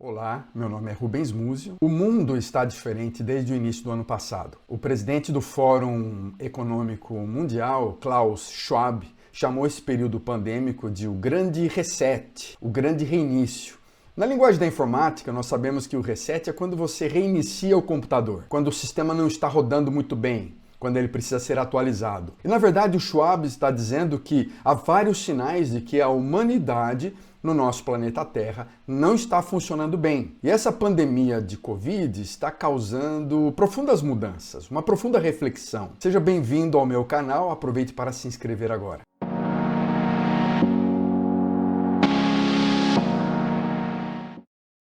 Olá, meu nome é Rubens Múzio. O mundo está diferente desde o início do ano passado. O presidente do Fórum Econômico Mundial, Klaus Schwab, chamou esse período pandêmico de o grande reset, o grande reinício. Na linguagem da informática, nós sabemos que o reset é quando você reinicia o computador, quando o sistema não está rodando muito bem, quando ele precisa ser atualizado. E na verdade o Schwab está dizendo que há vários sinais de que a humanidade no nosso planeta Terra não está funcionando bem. E essa pandemia de Covid está causando profundas mudanças, uma profunda reflexão. Seja bem-vindo ao meu canal, aproveite para se inscrever agora.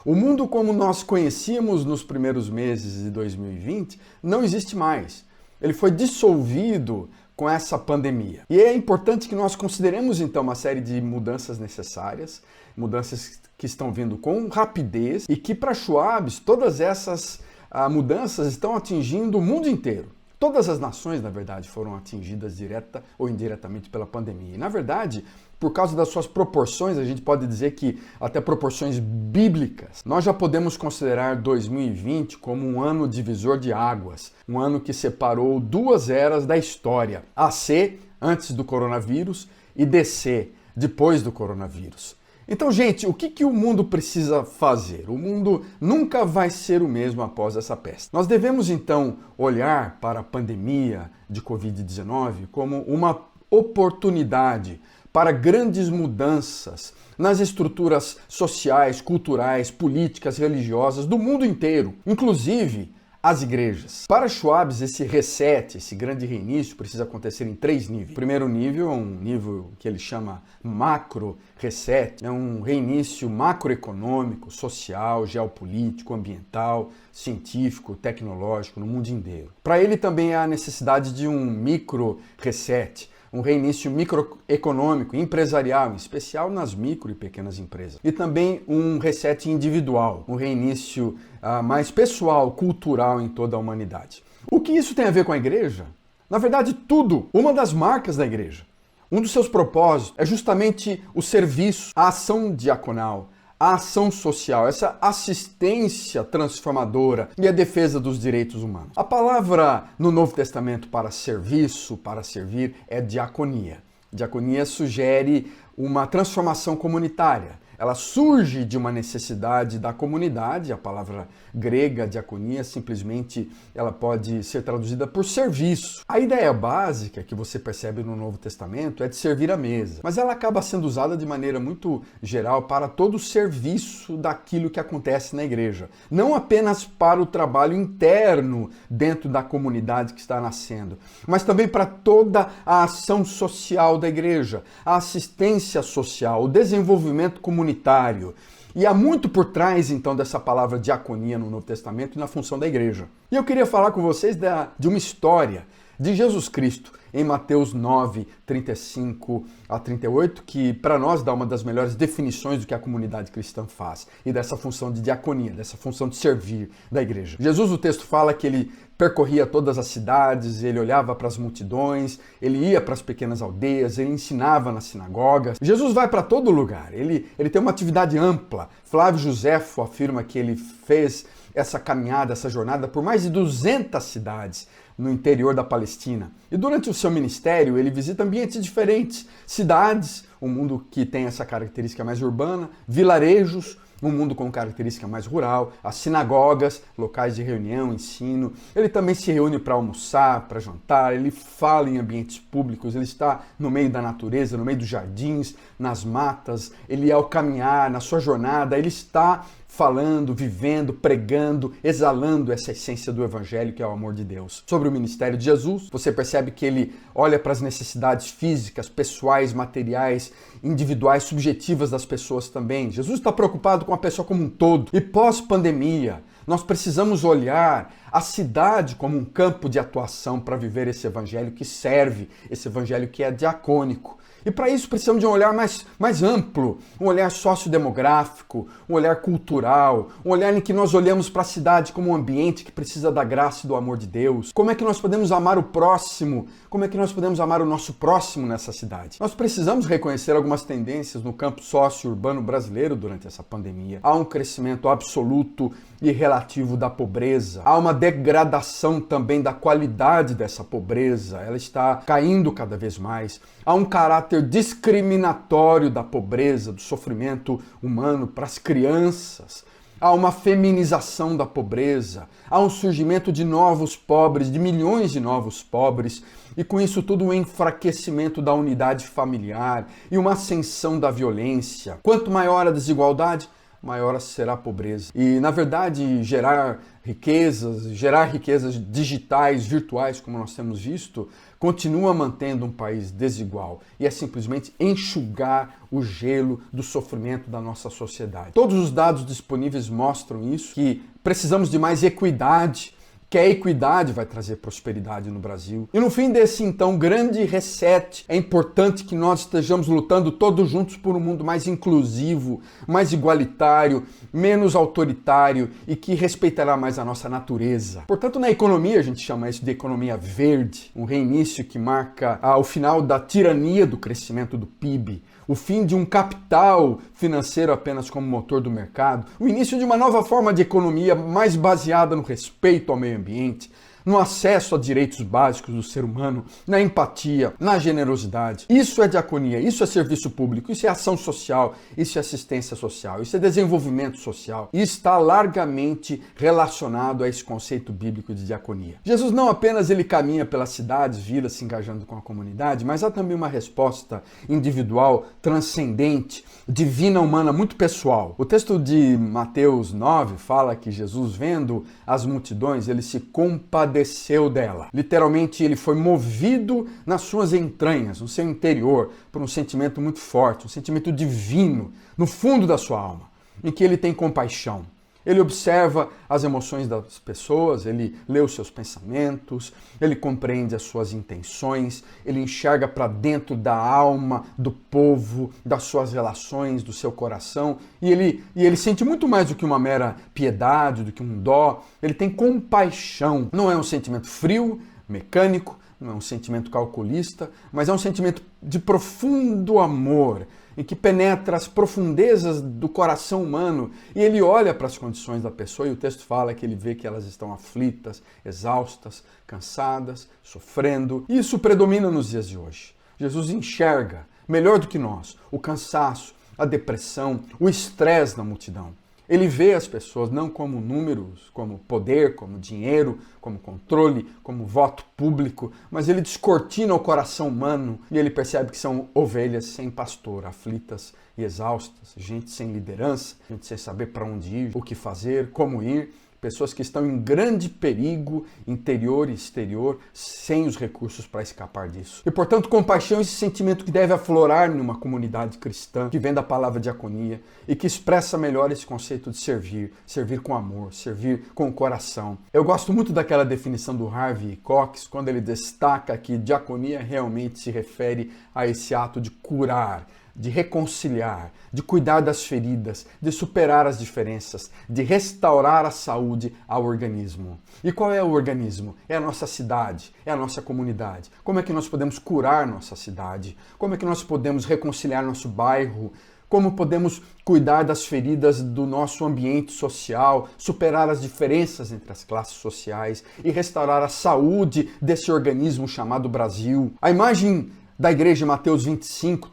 O mundo como nós conhecíamos nos primeiros meses de 2020 não existe mais. Ele foi dissolvido com essa pandemia. E é importante que nós consideremos então uma série de mudanças necessárias, mudanças que estão vindo com rapidez e que para Schwab todas essas mudanças estão atingindo o mundo inteiro. Todas as nações, na verdade, foram atingidas direta ou indiretamente pela pandemia. E, na verdade, por causa das suas proporções, a gente pode dizer que até proporções bíblicas, nós já podemos considerar 2020 como um ano divisor de águas, um ano que separou duas eras da história, a C, antes do coronavírus, e DC, depois do coronavírus. Então, gente, o que o mundo precisa fazer? O mundo nunca vai ser o mesmo após essa peste. Nós devemos, então, olhar para a pandemia de Covid-19 como uma oportunidade para grandes mudanças nas estruturas sociais, culturais, políticas, religiosas do mundo inteiro, inclusive as igrejas. Para Schwab, esse reset, esse grande reinício precisa acontecer em três níveis. O primeiro nível é um nível que ele chama macro reset, é um reinício macroeconômico, social, geopolítico, ambiental, científico, tecnológico no mundo inteiro. Para ele também há a necessidade de um micro reset, um reinício microeconômico, empresarial, em especial nas micro e pequenas empresas. E também um reset individual, um reinício mais pessoal, cultural em toda a humanidade. O que isso tem a ver com a igreja? Na verdade, tudo. Uma das marcas da igreja, um dos seus propósitos é justamente o serviço, a ação diaconal, a ação social, essa assistência transformadora e a defesa dos direitos humanos. A palavra no Novo Testamento para serviço, para servir, é diaconia. Diaconia sugere uma transformação comunitária. Ela surge de uma necessidade da comunidade. A palavra grega, diaconia, simplesmente ela pode ser traduzida por serviço. A ideia básica que você percebe no Novo Testamento é de servir à mesa, mas ela acaba sendo usada de maneira muito geral para todo o serviço daquilo que acontece na igreja. Não apenas para o trabalho interno dentro da comunidade que está nascendo, mas também para toda a ação social da igreja, a assistência social, o desenvolvimento comunitário. E há muito por trás, então, dessa palavra diaconia no Novo Testamento e na função da igreja. E eu queria falar com vocês de uma história de Jesus Cristo em Mateus 9, 35 a 38, que para nós dá uma das melhores definições do que a comunidade cristã faz e dessa função de diaconia, dessa função de servir da igreja. Jesus, o texto fala que ele percorria todas as cidades, ele olhava para as multidões, ele ia para as pequenas aldeias, ele ensinava nas sinagogas. Jesus vai para todo lugar, ele tem uma atividade ampla. Flávio Joséfo afirma que ele fez essa caminhada, essa jornada por mais de 200 cidades no interior da Palestina. E durante o seu ministério, ele visita ambientes diferentes, cidades, um mundo que tem essa característica mais urbana, vilarejos, um mundo com característica mais rural, as sinagogas, locais de reunião, ensino. Ele também se reúne para almoçar, para jantar, ele fala em ambientes públicos, ele está no meio da natureza, no meio dos jardins, nas matas, ele ao caminhar, na sua jornada, ele está falando, vivendo, pregando, exalando essa essência do Evangelho que é o amor de Deus. Sobre o ministério de Jesus, você percebe que ele olha para as necessidades físicas, pessoais, materiais, individuais, subjetivas das pessoas também. Jesus está preocupado com a pessoa como um todo. E pós-pandemia, nós precisamos olhar a cidade como um campo de atuação para viver esse Evangelho que serve, esse Evangelho que é diacônico. E para isso precisamos de um olhar mais amplo, um olhar sociodemográfico, um olhar cultural, um olhar em que nós olhamos para a cidade como um ambiente que precisa da graça e do amor de Deus. Como é que nós podemos amar o próximo? Como é que nós podemos amar o nosso próximo nessa cidade? Nós precisamos reconhecer algumas tendências no campo socio-urbano brasileiro durante essa pandemia. Há um crescimento absoluto e relativo da pobreza. Há uma degradação também da qualidade dessa pobreza. Ela está caindo cada vez mais. Há um caráter discriminatório da pobreza, do sofrimento humano para as crianças. Há uma feminização da pobreza. Há um surgimento de novos pobres, de milhões de novos pobres. E com isso tudo um enfraquecimento da unidade familiar e uma ascensão da violência. Quanto maior a desigualdade, maior será a pobreza. E, na verdade, gerar riquezas digitais, virtuais, como nós temos visto, continua mantendo um país desigual. E é simplesmente enxugar o gelo do sofrimento da nossa sociedade. Todos os dados disponíveis mostram isso, que precisamos de mais equidade, que a equidade vai trazer prosperidade no Brasil. E no fim desse, então, grande reset, é importante que nós estejamos lutando todos juntos por um mundo mais inclusivo, mais igualitário, menos autoritário e que respeitará mais a nossa natureza. Portanto, na economia, a gente chama isso de economia verde, um reinício que marca o final da tirania do crescimento do PIB, o fim de um capital financeiro apenas como motor do mercado, o início de uma nova forma de economia mais baseada no respeito ao meio ambiente, no acesso a direitos básicos do ser humano, na empatia, na generosidade. Isso é diaconia, isso é serviço público, isso é ação social, isso é assistência social, isso é desenvolvimento social. E está largamente relacionado a esse conceito bíblico de diaconia. Jesus não apenas ele caminha pelas cidades, vilas, se engajando com a comunidade, mas há também uma resposta individual, transcendente, divina, humana, muito pessoal. O texto de Mateus 9 fala que Jesus, vendo as multidões, ele se compadeceu dela. Literalmente, ele foi movido nas suas entranhas, no seu interior, por um sentimento muito forte, um sentimento divino, no fundo da sua alma, em que ele tem compaixão. Ele observa as emoções das pessoas, ele lê os seus pensamentos, ele compreende as suas intenções, ele enxerga para dentro da alma do povo, das suas relações, do seu coração, e ele sente muito mais do que uma mera piedade, do que um dó. Ele tem compaixão. Não é um sentimento frio, mecânico, não é um sentimento calculista, mas é um sentimento de profundo amor, em que penetra as profundezas do coração humano e ele olha para as condições da pessoa e o texto fala que ele vê que elas estão aflitas, exaustas, cansadas, sofrendo. E isso predomina nos dias de hoje. Jesus enxerga, melhor do que nós, o cansaço, a depressão, o estresse da multidão. Ele vê as pessoas não como números, como poder, como dinheiro, como controle, como voto público, mas ele descortina o coração humano e ele percebe que são ovelhas sem pastor, aflitas e exaustas, gente sem liderança, gente sem saber para onde ir, o que fazer, como ir. Pessoas que estão em grande perigo interior e exterior, sem os recursos para escapar disso. E, portanto, compaixão é esse sentimento que deve aflorar numa comunidade cristã, que vem da palavra diaconia e que expressa melhor esse conceito de servir, servir com amor, servir com o coração. Eu gosto muito daquela definição do Harvey Cox, quando ele destaca que diaconia realmente se refere a esse ato de curar, de reconciliar, de cuidar das feridas, de superar as diferenças, de restaurar a saúde ao organismo. E qual é o organismo? É a nossa cidade, é a nossa comunidade. Como é que nós podemos curar nossa cidade? Como é que nós podemos reconciliar nosso bairro? Como podemos cuidar das feridas do nosso ambiente social, superar as diferenças entre as classes sociais e restaurar a saúde desse organismo chamado Brasil? A imagem da igreja, Mateus 25,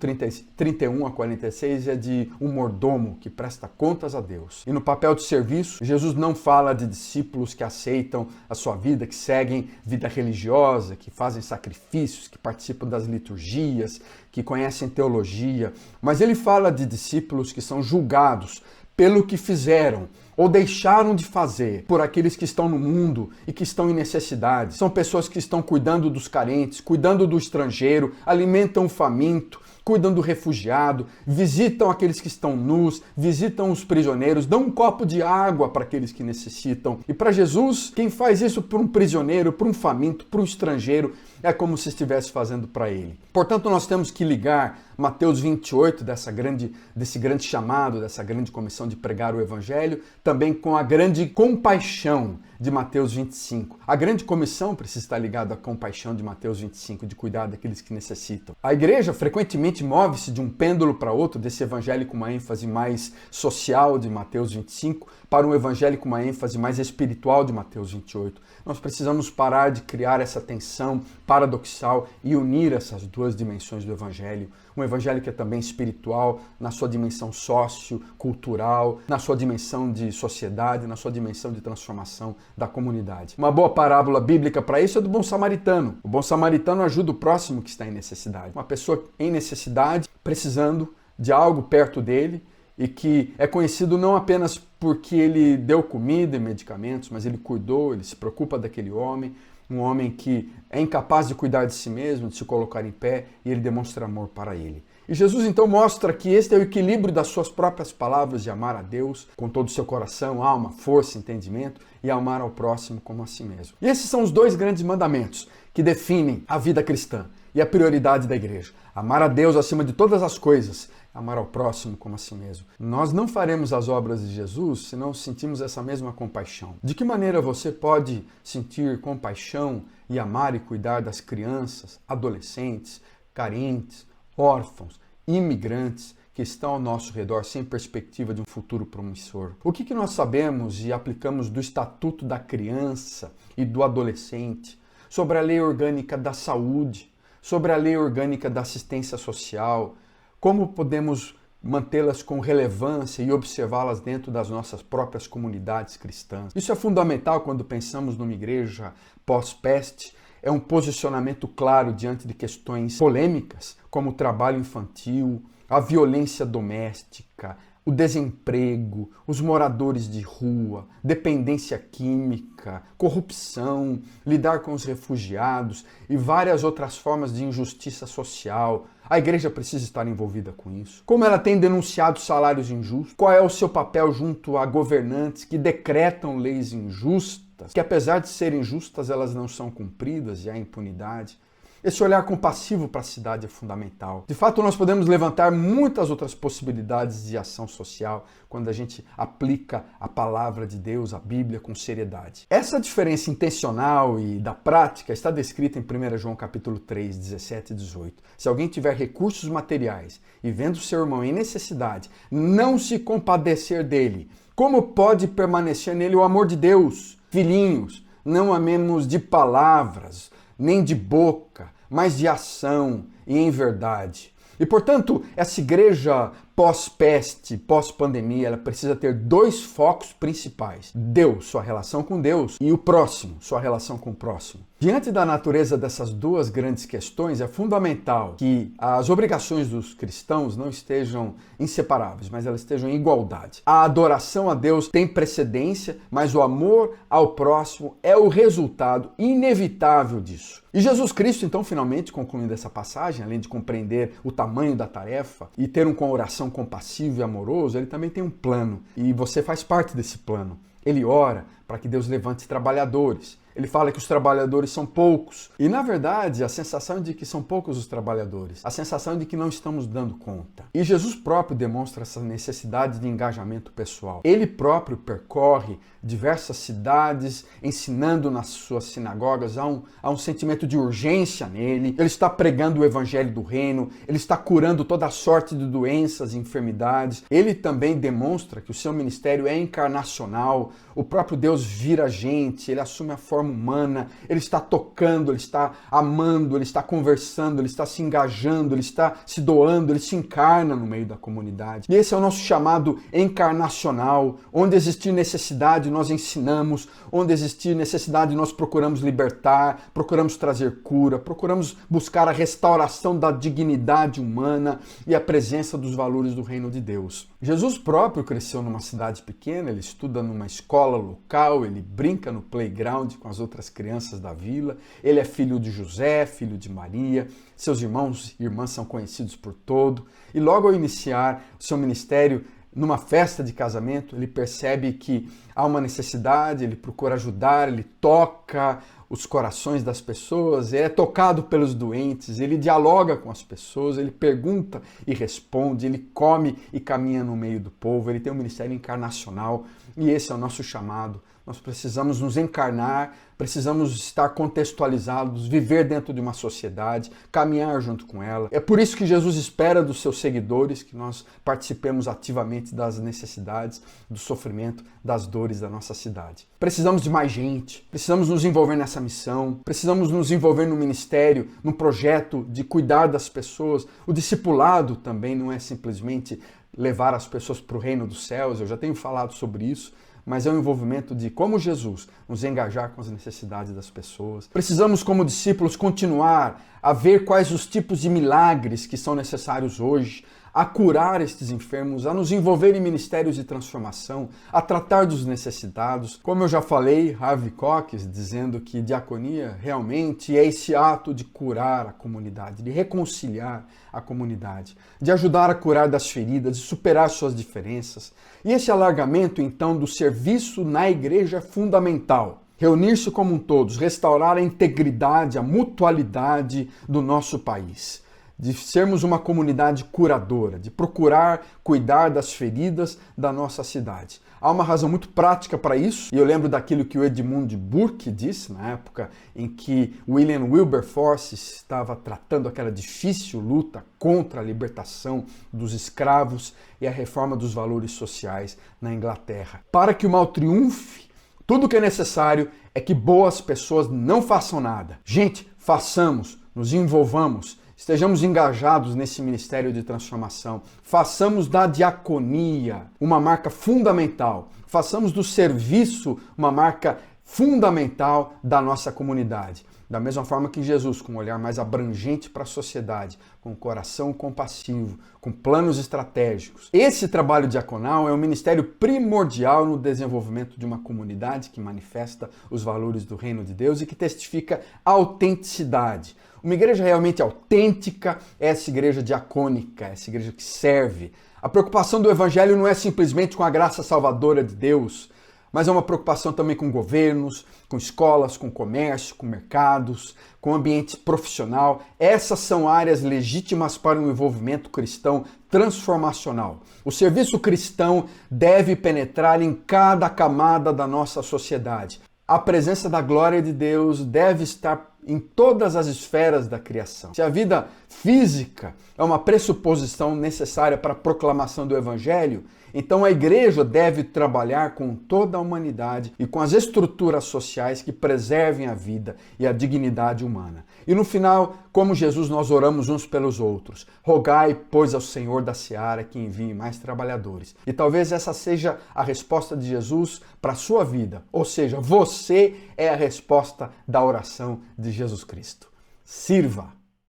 31 a 46, é de um mordomo que presta contas a Deus. E no papel de serviço, Jesus não fala de discípulos que aceitam a sua vida, que seguem vida religiosa, que fazem sacrifícios, que participam das liturgias, que conhecem teologia, mas ele fala de discípulos que são julgados pelo que fizeram ou deixaram de fazer por aqueles que estão no mundo e que estão em necessidade. São pessoas que estão cuidando dos carentes, cuidando do estrangeiro, alimentam o faminto, cuidam do refugiado, visitam aqueles que estão nus, visitam os prisioneiros, dão um copo de água para aqueles que necessitam. E para Jesus, quem faz isso por um prisioneiro, por um faminto, por um estrangeiro, é como se estivesse fazendo para ele. Portanto, nós temos que ligar Mateus 28, desse grande chamado, dessa grande comissão de pregar o Evangelho, também com a grande compaixão de Mateus 25. A grande comissão precisa estar ligada à compaixão de Mateus 25, de cuidar daqueles que necessitam. A igreja frequentemente move-se de um pêndulo para outro, desse evangelho com uma ênfase mais social de Mateus 25, para um evangelho com uma ênfase mais espiritual de Mateus 28. Nós precisamos parar de criar essa tensão paradoxal e unir essas duas dimensões do evangelho. Um evangelho que é também espiritual, na sua dimensão sociocultural, na sua dimensão de sociedade, na sua dimensão de transformação da comunidade. Uma boa parábola bíblica para isso é do bom samaritano. O bom samaritano ajuda o próximo que está em necessidade. Uma pessoa em necessidade, precisando de algo perto dele, e que é conhecido não apenas porque ele deu comida e medicamentos, mas ele cuidou, ele se preocupa daquele homem, um homem que é incapaz de cuidar de si mesmo, de se colocar em pé, e ele demonstra amor para ele. E Jesus então mostra que este é o equilíbrio das suas próprias palavras de amar a Deus com todo o seu coração, alma, força, entendimento, e amar ao próximo como a si mesmo. E esses são os dois grandes mandamentos que definem a vida cristã e a prioridade da igreja. Amar a Deus acima de todas as coisas, amar ao próximo como a si mesmo. Nós não faremos as obras de Jesus se não sentimos essa mesma compaixão. De que maneira você pode sentir compaixão e amar e cuidar das crianças, adolescentes, carentes, órfãos, imigrantes que estão ao nosso redor sem perspectiva de um futuro promissor? O que nós sabemos e aplicamos do Estatuto da Criança e do Adolescente, sobre a lei orgânica da saúde, sobre a lei orgânica da assistência social? Como podemos mantê-las com relevância e observá-las dentro das nossas próprias comunidades cristãs? Isso é fundamental quando pensamos numa igreja pós-peste. É um posicionamento claro diante de questões polêmicas, como o trabalho infantil, a violência doméstica, o desemprego, os moradores de rua, dependência química, corrupção, lidar com os refugiados e várias outras formas de injustiça social. A igreja precisa estar envolvida com isso. Como ela tem denunciado salários injustos? Qual é o seu papel junto a governantes que decretam leis injustas, que apesar de serem justas, elas não são cumpridas e há impunidade? Esse olhar compassivo para a cidade é fundamental. De fato, nós podemos levantar muitas outras possibilidades de ação social quando a gente aplica a palavra de Deus, a Bíblia, com seriedade. Essa diferença intencional e da prática está descrita em 1 João capítulo 3, 17 e 18. Se alguém tiver recursos materiais e vendo seu irmão em necessidade, não se compadecer dele, como pode permanecer nele o amor de Deus? Filhinhos, não amemos de palavras, nem de boca, mas de ação e em verdade. E, portanto, essa igreja pós-peste, pós-pandemia, ela precisa ter dois focos principais. Deus, sua relação com Deus, e o próximo, sua relação com o próximo. Diante da natureza dessas duas grandes questões, é fundamental que as obrigações dos cristãos não estejam inseparáveis, mas elas estejam em igualdade. A adoração a Deus tem precedência, mas o amor ao próximo é o resultado inevitável disso. E Jesus Cristo, então, finalmente, concluindo essa passagem, além de compreender o tamanho da tarefa e ter um coração compassivo e amoroso, ele também tem um plano. E você faz parte desse plano. Ele ora para que Deus levante trabalhadores. Ele fala que os trabalhadores são poucos. E, na verdade, a sensação é de que são poucos os trabalhadores. A sensação é de que não estamos dando conta. E Jesus próprio demonstra essa necessidade de engajamento pessoal. Ele próprio percorre diversas cidades, ensinando nas suas sinagogas. Há um sentimento de urgência nele. Ele está pregando o evangelho do reino. Ele está curando toda a sorte de doenças e enfermidades. Ele também demonstra que o seu ministério é encarnacional. O próprio Deus vira gente. Ele assume a forma humana, ele está tocando, ele está amando, ele está conversando, ele está se engajando, ele está se doando, ele se encarna no meio da comunidade. E esse é o nosso chamado encarnacional. Onde existir necessidade, nós ensinamos. Onde existir necessidade, nós procuramos libertar, procuramos trazer cura, procuramos buscar a restauração da dignidade humana e a presença dos valores do reino de Deus. Jesus próprio cresceu numa cidade pequena, ele estuda numa escola local, ele brinca no playground com as as outras crianças da vila. Ele é filho de José, filho de Maria. Seus irmãos e irmãs são conhecidos por todo. E logo ao iniciar o seu ministério numa festa de casamento, ele percebe que há uma necessidade, ele procura ajudar, ele toca os corações das pessoas, ele é tocado pelos doentes, ele dialoga com as pessoas, ele pergunta e responde, ele come e caminha no meio do povo, ele tem um ministério encarnacional e esse é o nosso chamado. Nós precisamos nos encarnar, precisamos estar contextualizados, viver dentro de uma sociedade, caminhar junto com ela. É por isso que Jesus espera dos seus seguidores que nós participemos ativamente das necessidades, do sofrimento, das dores da nossa cidade. Precisamos de mais gente, precisamos nos envolver nessa missão, precisamos nos envolver no ministério, no projeto de cuidar das pessoas. O discipulado também não é simplesmente levar as pessoas para o reino dos céus, eu já tenho falado sobre isso, mas é um envolvimento de, como Jesus, nos engajar com as necessidades das pessoas. Precisamos, como discípulos, continuar a ver quais os tipos de milagres que são necessários hoje, a curar estes enfermos, a nos envolver em ministérios de transformação, a tratar dos necessitados. Como eu já falei, Harvey Cox dizendo que diaconia realmente é esse ato de curar a comunidade, de reconciliar a comunidade, de ajudar a curar das feridas, de superar suas diferenças. E esse alargamento, então, do serviço na igreja é fundamental. Reunir-se como um todos, restaurar a integridade, a mutualidade do nosso país. De sermos uma comunidade curadora, de procurar cuidar das feridas da nossa cidade. Há uma razão muito prática para isso, e eu lembro daquilo que o Edmund Burke disse na época em que William Wilberforce estava tratando aquela difícil luta contra a libertação dos escravos e a reforma dos valores sociais na Inglaterra. Para que o mal triunfe, tudo o que é necessário é que boas pessoas não façam nada. Gente, façamos, nos envolvamos, estejamos engajados nesse ministério de transformação. Façamos da diaconia uma marca fundamental. Façamos do serviço uma marca fundamental da nossa comunidade. Da mesma forma que Jesus, com um olhar mais abrangente para a sociedade, com um coração compassivo, com planos estratégicos. Esse trabalho diaconal é um ministério primordial no desenvolvimento de uma comunidade que manifesta os valores do reino de Deus e que testifica a autenticidade. Uma igreja realmente autêntica é essa igreja diacônica, essa igreja que serve. A preocupação do evangelho não é simplesmente com a graça salvadora de Deus, mas é uma preocupação também com governos, com escolas, com comércio, com mercados, com ambiente profissional. Essas são áreas legítimas para um envolvimento cristão transformacional. O serviço cristão deve penetrar em cada camada da nossa sociedade. A presença da glória de Deus deve estar em todas as esferas da criação. Se a vida física é uma pressuposição necessária para a proclamação do Evangelho, então a igreja deve trabalhar com toda a humanidade e com as estruturas sociais que preservem a vida e a dignidade humana. E no final, como Jesus, nós oramos uns pelos outros. Rogai, pois, ao Senhor da Seara que envie mais trabalhadores. E talvez essa seja a resposta de Jesus para a sua vida. Ou seja, você é a resposta da oração de Jesus Cristo. Sirva!